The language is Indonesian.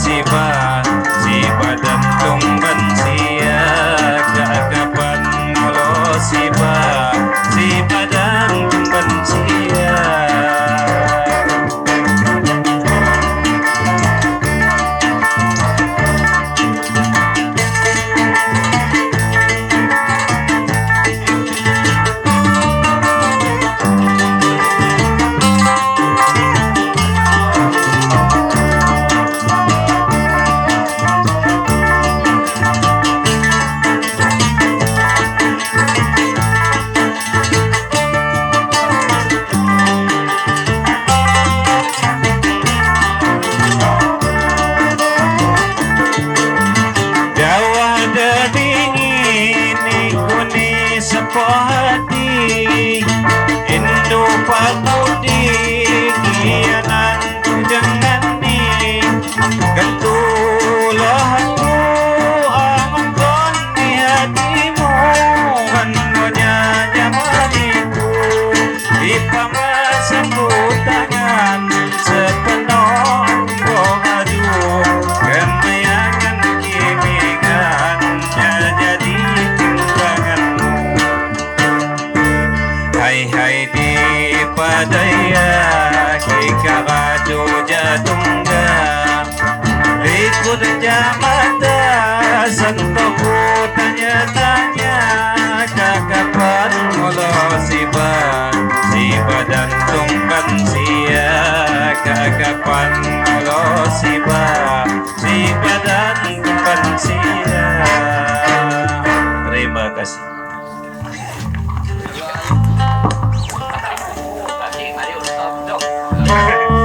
siba si badan tumban sia kakapan mulo siba si badan tumban sia. Hati Indo pagudi kianan dengan ni Kentulahanmu angkon di hatimu Hanonya jamaniku Ipamasamu tangan sepenuh bohadu Kemayangan kimingannya jadi timbanganmu Hai di padaya kikakadu jatungga Ikut jamata santoku tanya-tanya Kakapan mulo siba dan tungkan sia Kakapan mulo siba dan tungkan sia. Terima kasih. Ayo, stop, dong.